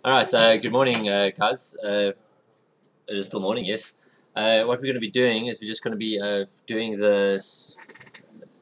All right, good morning, guys. It is still morning, yes. What we're going to be doing is we're just going to be doing the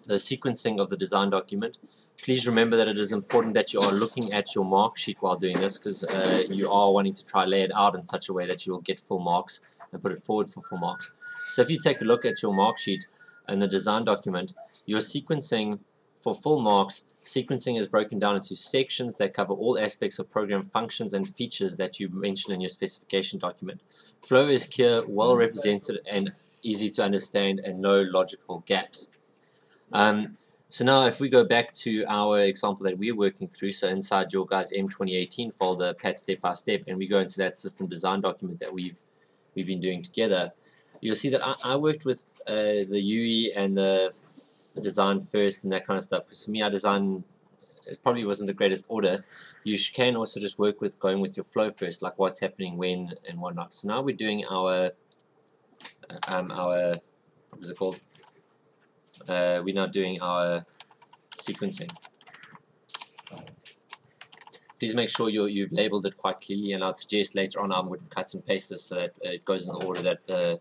sequencing of the design document. Please remember that it is important that you are looking at your mark sheet while doing this, because you are wanting to try lay it out in such a way that you will get full marks and put it forward for full marks. So if you take a look at your mark sheet and the design document, your sequencing for full marks, sequencing is broken down into sections that cover all aspects of program functions and features that you mention in your specification document. Flow is clear, well represented, and easy to understand, and no logical gaps. So now if we go back to our example that we're working through, so inside your guys' M2018 folder, Pat step by step, and we go into that system design document that we've been doing together, you'll see that I worked with the UE and the design first and that kind of stuff, because for me, our design, it probably wasn't the greatest order. You can also just work with going with your flow first, like what's happening when and whatnot. So now we're doing our what was it called? We're now doing our sequencing. Please make sure you've labeled it quite clearly, and I'd suggest later on I would cut and paste this so that it goes in the order that the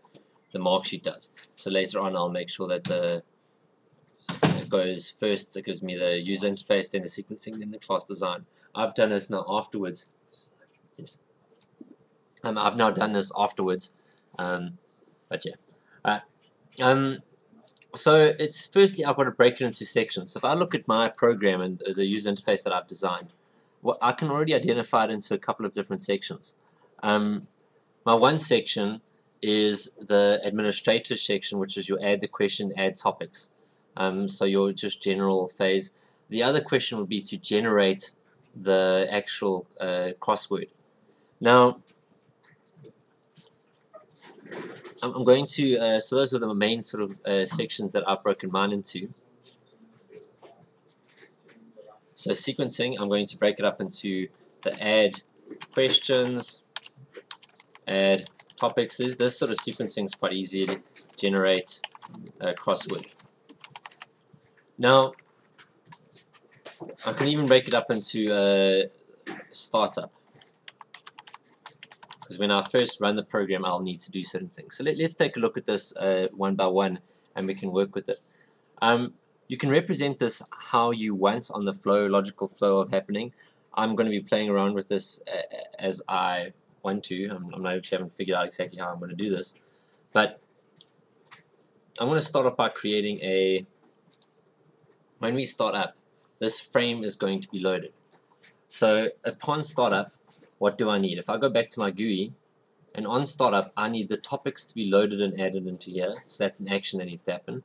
mark sheet does. So later on I'll make sure that it goes first, it gives me the user interface, then the sequencing, then the class design. I've done this now afterwards. Yes. I've now done this afterwards, but yeah. So it's firstly I've got to break it into sections. So if I look at my program and the user interface that I've designed, I can already identify it into a couple of different sections. My one section is the administrator section, which is your add the question, add topics. So your just general phase. The other question would be to generate the actual crossword. Now, I'm going to, so those are the main sort of sections that I've broken mine into. So sequencing, I'm going to break it up into the add questions, add topics. This sort of sequencing is quite easy to generate a crossword. Now, I can even break it up into startup, because when I first run the program, I'll need to do certain things. So let's take a look at this one by one, and we can work with it. You can represent this how you want on the flow, logical flow of happening. I'm going to be playing around with this as I want to. I'm not actually haven't figured out exactly how I'm going to do this, but I'm going to start off by creating a. When we start up, this frame is going to be loaded. So upon startup, what do I need? If I go back to my GUI, and on startup, I need the topics to be loaded and added into here. So that's an action that needs to happen.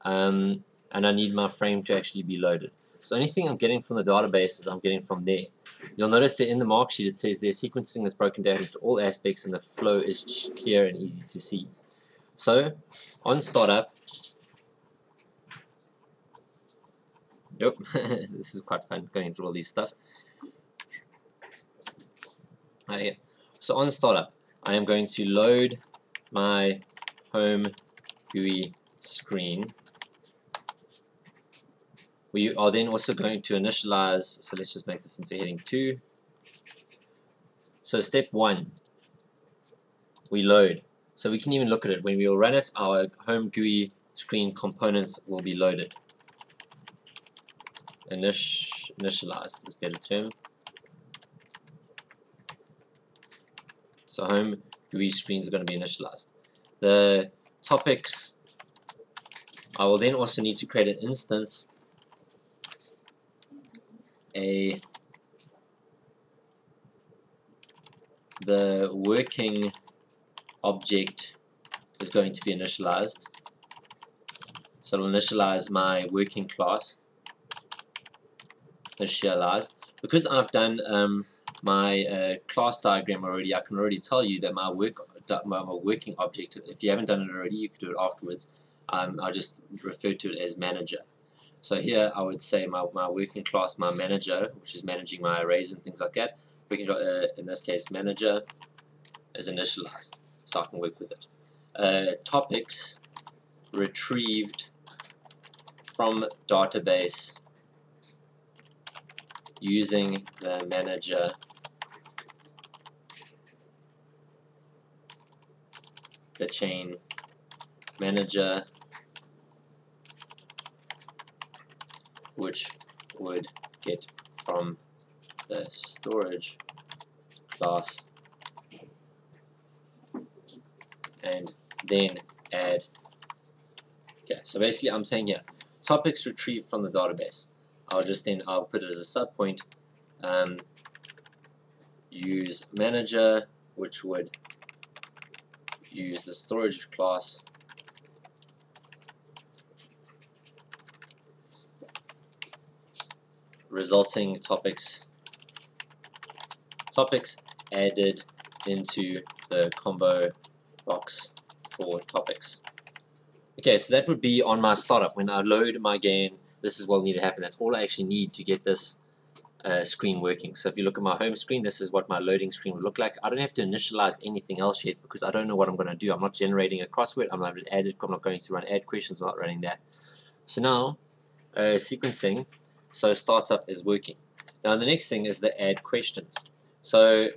And I need my frame to actually be loaded. So anything I'm getting from the database is I'm getting from there. You'll notice that in the mark sheet it says their sequencing is broken down into all aspects and the flow is clear and easy to see. So on startup, yep, this is quite fun going through all these stuff. So on startup, I am going to load my home GUI screen. We are then also going to initialize, so let's just make this into heading 2. So step 1, we load. So we can even look at it. When we will run it, our home GUI screen components will be loaded. Initialized is a better term. So home GUI screens are going to be initialized. The topics, I will then also need to create an instance, the working object is going to be initialized. So I'll initialize my working class. Initialized. Because I've done my class diagram already, I can already tell you that my working object, if you haven't done it already, you can do it afterwards. I'll just refer to it as manager. So here I would say my working class, my manager, which is managing my arrays and things like that. In this case, manager is initialized, so I can work with it. Topics retrieved from database using the manager the chain manager, which would get from the storage class, and then add. Okay, so basically I'm saying here, topics retrieved from the database. I'll put it as a sub point. Use manager, which would use the storage class, resulting topics added into the combo box for topics. Okay, so that would be on my startup. When I load my game, this is what will need to happen. That's all I actually need to get this screen working. So if you look at my home screen, this is what my loading screen would look like. I don't have to initialize anything else yet because I don't know what I'm going to do. I'm not generating a crossword. I'm not going to run add questions. I'm not running that. So now sequencing, so startup is working. Now the next thing is the add questions. So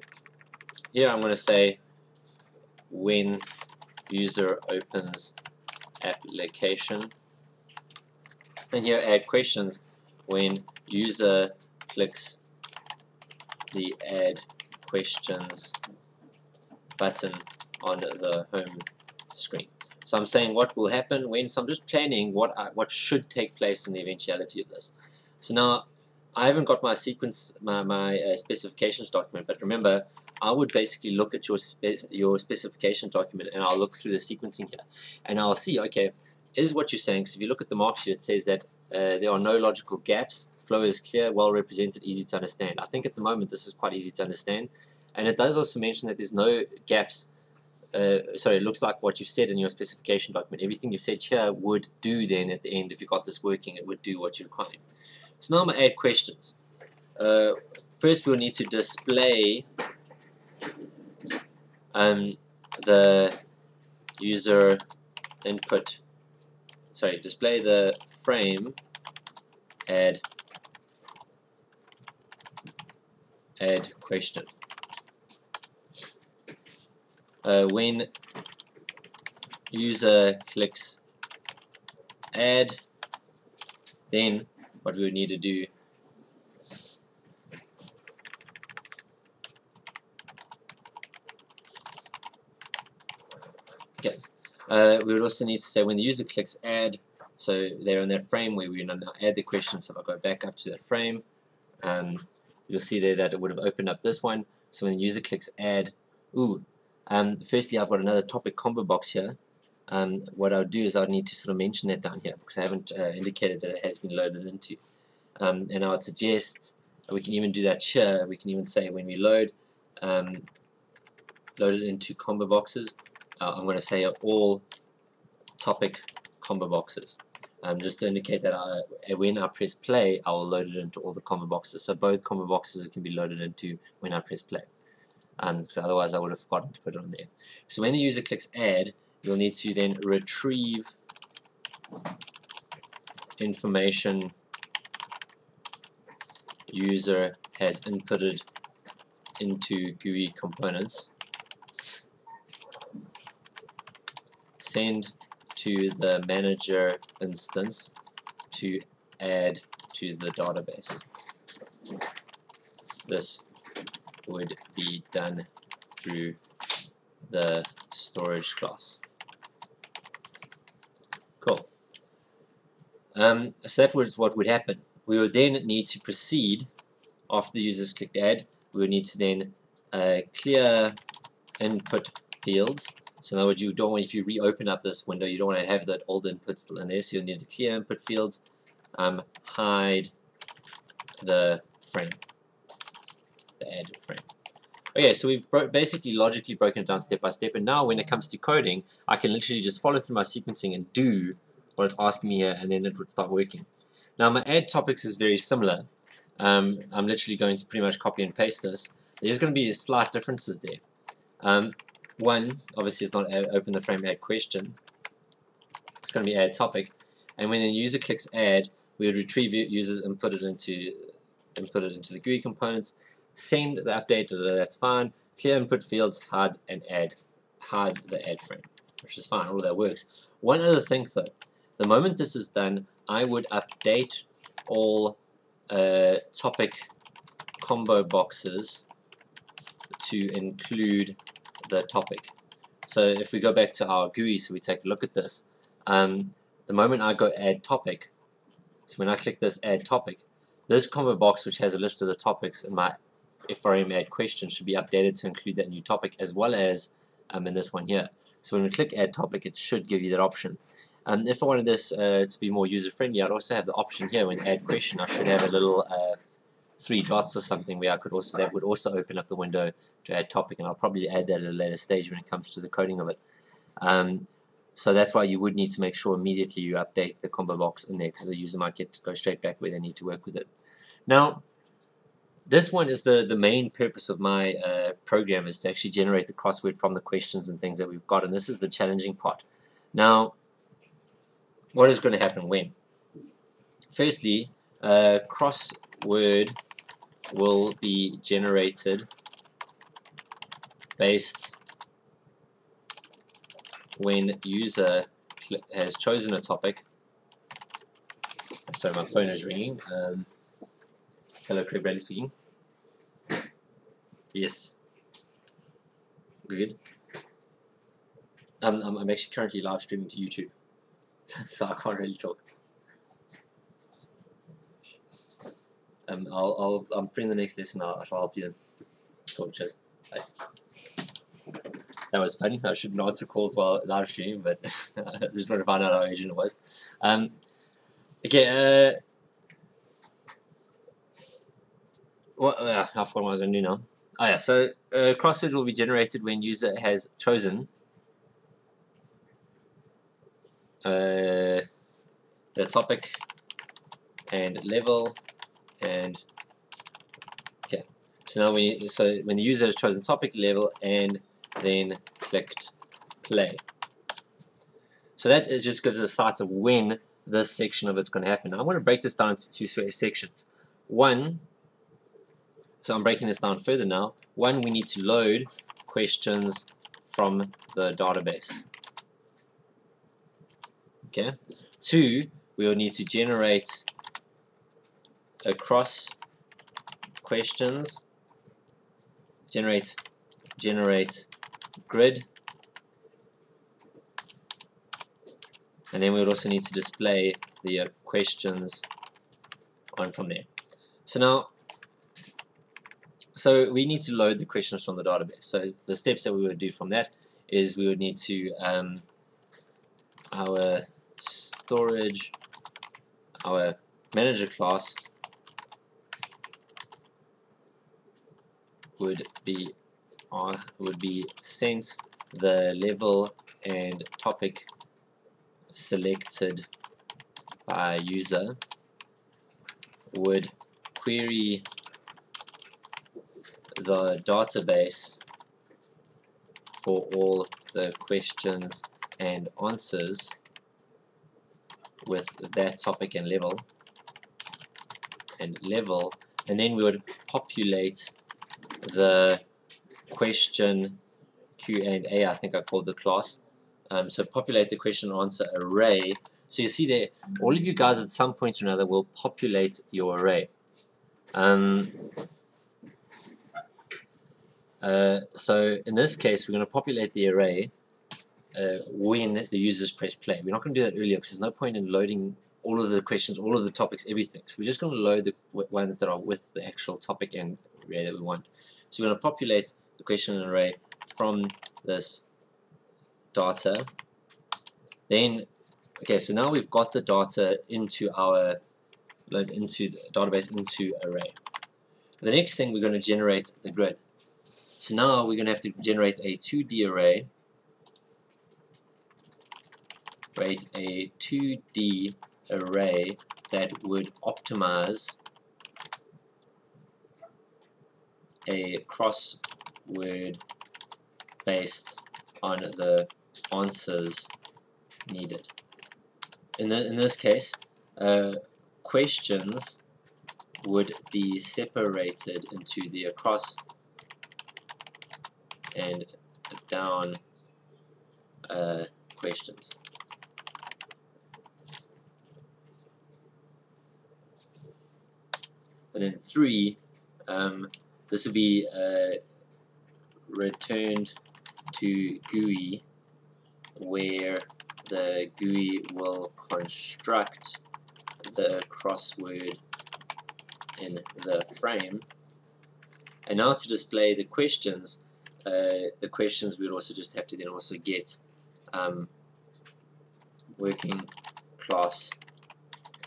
here I'm going to say when user opens application, and here add questions when user clicks the add questions button on the home screen. So I'm saying what will happen when, so I'm just planning what should take place in the eventuality of this. So now I haven't got my sequence, my specifications document, but remember I would basically look at your specification document and I'll look through the sequencing here and I'll see, okay, is what you're saying, because if you look at the mark sheet it says that there are no logical gaps, flow is clear, well represented, easy to understand. I think at the moment this is quite easy to understand, and it does also mention that there's no gaps. Sorry, it looks like what you said in your specification document. Everything you said here would do then at the end, if you got this working, it would do what you're requiring. So now I'm going to add questions. First we'll need to display the user input, display the frame add question. When user clicks add, then what we would need to do we would also need to say when the user clicks add, so they're in that frame where we now add the question. So if I go back up to that frame, you'll see there that it would have opened up this one. So when the user clicks add, firstly I've got another topic combo box here. What I would do is I would need to sort of mention that down here because I haven't indicated that it has been loaded into. And I would suggest we can even do that here. We can even say when we load it into combo boxes, I'm going to say all topic combo boxes, just to indicate that when I press play I will load it into all the combo boxes. So both combo boxes can be loaded into when I press play, because otherwise I would have forgotten to put it on there. So when the user clicks add, you'll need to then retrieve information user has inputted into GUI components, send to the manager instance to add to the database. This would be done through the storage class. Cool. So that was what would happen. We would then need to proceed after the users clicked add. We would need to then clear input fields. So in other words, you don't want, if you reopen up this window, you don't want to have that old input still in there. So you'll need to clear input fields, hide the frame, the add frame. Okay, so we've basically logically broken it down step by step, and now when it comes to coding, I can literally just follow through my sequencing and do what it's asking me here, and then it would start working. Now my add topics is very similar. I'm literally going to pretty much copy and paste this. There's going to be slight differences there. One, obviously, it's not open the frame add question. It's going to be add topic, and when the user clicks add, we would retrieve users and put it into the GUI components. Send the update, that's fine. Clear input fields, hide the add frame. which is fine, all of that works. One other thing though, the moment this is done, I would update all topic combo boxes to include the topic. So if we go back to our GUI, so we take a look at this, the moment I go add topic, so when I click this add topic, this combo box which has a list of the topics in my FRM add question should be updated to include that new topic, as well as in this one here. So when we click add topic, it should give you that option. If I wanted this to be more user friendly, I'd also have the option here when add question. I should have a little 3 dots or something where I could also, that would also open up the window to add topic, and I'll probably add that at a later stage when it comes to the coding of it. So that's why you would need to make sure immediately you update the combo box in there, because the user might go straight back where they need to work with it. Now, this one is the main purpose of my program, is to actually generate the crossword from the questions and things that we've got, and this is the challenging part. Now, what is going to happen when? Firstly, crossword will be generated based when user has chosen a topic. Sorry, my phone is ringing. Hello, Craig Bradley speaking. Yes. Good. I'm actually currently live streaming to YouTube, so I can't really talk. I'm free in the next lesson. I'll help you. Cool, cheers. Bye. That was funny. I shouldn't answer calls while live streaming, but I just want to find out how urgent it was. Okay. What? I forgot what I was going to do now. Oh yeah. So crossword will be generated when user has chosen the topic and level, and okay. So now when the user has chosen topic, level, and then clicked play. So that just gives us a sight of when this section of it's going to happen. Now, I want to break this down into 2 sections. One, so I'm breaking this down further now. One, we need to load questions from the database. Okay. 2, we will need to generate across questions, generate grid, and then we would also need to display the questions on from there. So now, so we need to load the questions from the database. So the steps that we would do from that is we would need to our storage, our manager class would be sent the level and topic selected by user, would query the database for all the questions and answers with that topic and level, and then we would populate the question Q&A, I think I called the class. So populate the question and answer array. So you see there, all of you guys at some point or another will populate your array. So in this case, we're going to populate the array when the users press play. We're not going to do that earlier because there's no point in loading all of the questions, all of the topics, everything. So we're just going to load the ones that are with the actual topic and array that we want. So we're going to populate the question and array from this data. Then, okay, so now we've got the data into our into the database, into array. The next thing, we're going to generate the grid. So now we're going to have to generate a 2D array. Create a 2D array that would optimize a crossword based on the answers needed. In this case, questions would be separated into the across and down questions. And then 3, this would be returned to GUI, where the GUI will construct the crossword in the frame. And now to display the questions we'd also just have to then also get working class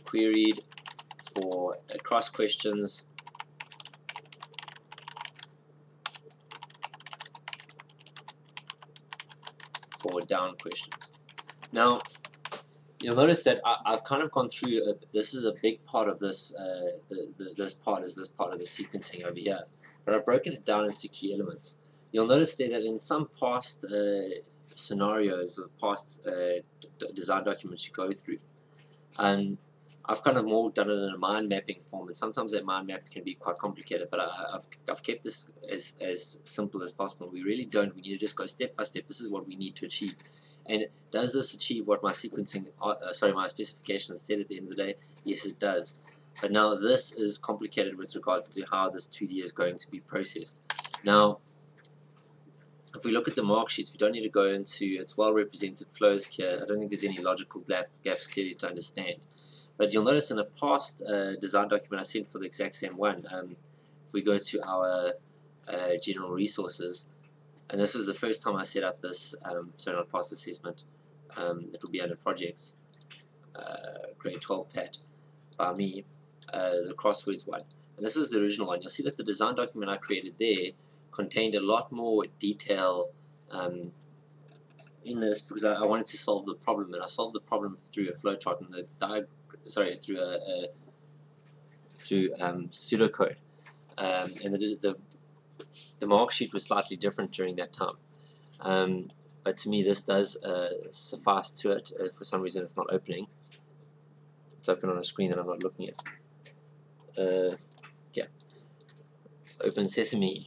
queried for across questions for down questions. Now you'll notice that I've kind of gone through this is a big part of this this part of the sequencing over here, but I've broken it down into key elements. You'll notice there that in some past scenarios or past design documents you go through, I've kind of more done it in a mind mapping form, and sometimes that mind map can be quite complicated, but I've kept this as simple as possible. We really don't. We need to just go step by step. This is what we need to achieve. And does this achieve what my sequencing, my specification said at the end of the day? Yes, it does. But now this is complicated with regards to how this 2D is going to be processed. Now, if we look at the mark sheets, we don't need to go into its well represented flows here. I don't think there's any logical gaps clearly to understand. But you'll notice in a past design document I sent for the exact same one, if we go to our general resources, and this was the first time I set up this, sorry, not past assessment, it will be under projects, grade 12 PAT by me, the crosswords one. And this is the original one. You'll see that the design document I created there contained a lot more detail in this, because I wanted to solve the problem, and I solved the problem through a flowchart and through pseudocode, and the mark sheet was slightly different during that time. But to me, this does suffice to it. For some reason, it's not opening. It's open on a screen that I'm not looking at. Yeah. Open Sesame.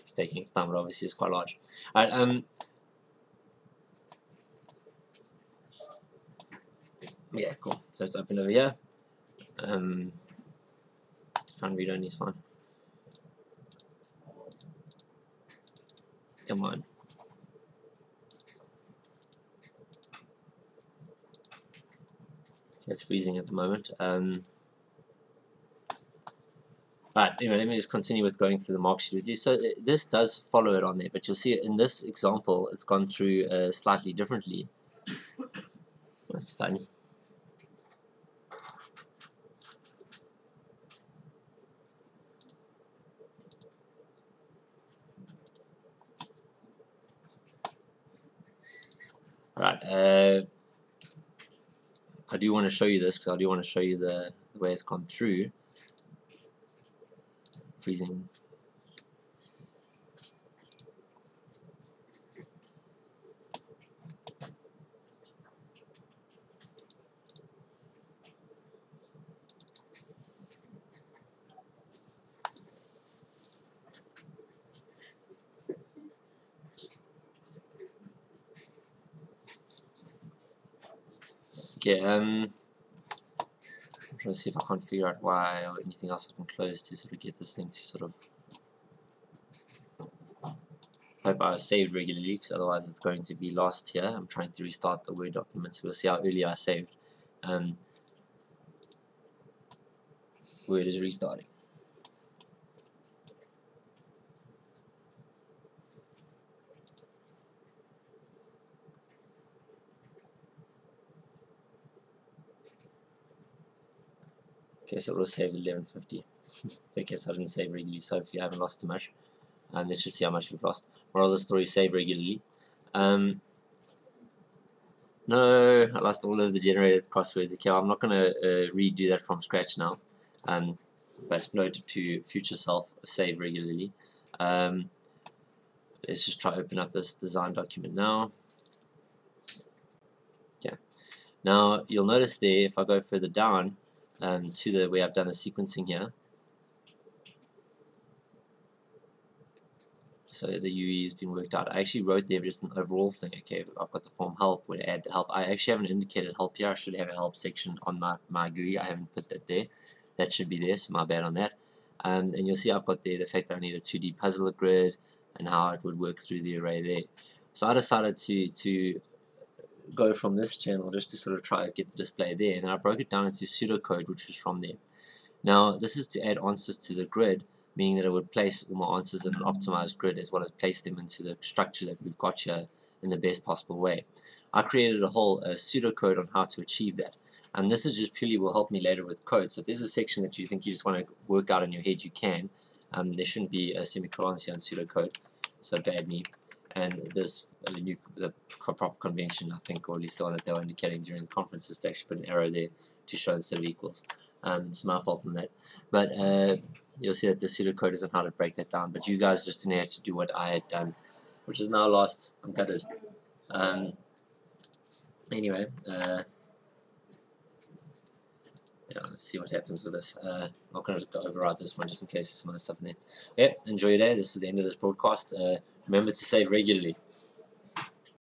It's taking its time, but obviously it's quite large. All right. Yeah, cool. So it's open over here. Trying to read only is fine. Come on. It's freezing at the moment. Right, anyway, let me just continue with going through the mark sheet with you. So this does follow it on there, but you'll see in this example it's gone through slightly differently. That's fun. Alright, I do want to show you this because I do want to show you the way it's gone through. Freezing. Okay, I'm trying to see if I can't figure out why or anything else I can close to sort of get this thing to sort of. Hope I saved regularly, because otherwise it's going to be lost here. I'm trying to restart the Word document, so we'll see how early I saved. Word is restarting. Okay, so it was saved at 11:50. Okay, so I didn't save regularly, so if you haven't lost too much, let's just see how much we've lost. Moral of the story: save regularly. No, I lost all of the generated crosswords. Okay, I'm not going to redo that from scratch now. But note to future self: save regularly. Let's just try to open up this design document now. Okay. Now you'll notice there, if I go further down to the way I've done the sequencing here, So the UE has been worked out. I actually wrote there just an overall thing. Okay, I've got the form help, where to add the help. I actually haven't indicated help here. I should have a help section on my GUI. I haven't put that there. That should be there, so my bad on that. And you'll see I've got there the fact that I need a 2D puzzle grid and how it would work through the array there. So I decided to go from this channel just to sort of try to get the display there, and I broke it down into pseudocode, which was from there. Now this is to add answers to the grid, meaning that it would place all my answers in an optimized grid as well as place them into the structure that we've got here in the best possible way. I created a whole pseudocode on how to achieve that, and this is just purely will help me later with code. So if there's a section that you think you just want to work out in your head, you can. There shouldn't be a semicolons here in pseudocode, so bad me. And this the proper convention, I think, or at least the one that they were indicating during the conference, is to actually put an arrow there to show instead of equals. It's my fault on that, but you'll see that the pseudocode isn't how to break that down, but you guys just didn't have to do what I had done, which is now lost. I'm gutted. Anyway, yeah, let's see what happens with this. I'm not going to override this one just in case there's some other stuff in there. Yep, enjoy your day. This is the end of this broadcast. Remember to save regularly.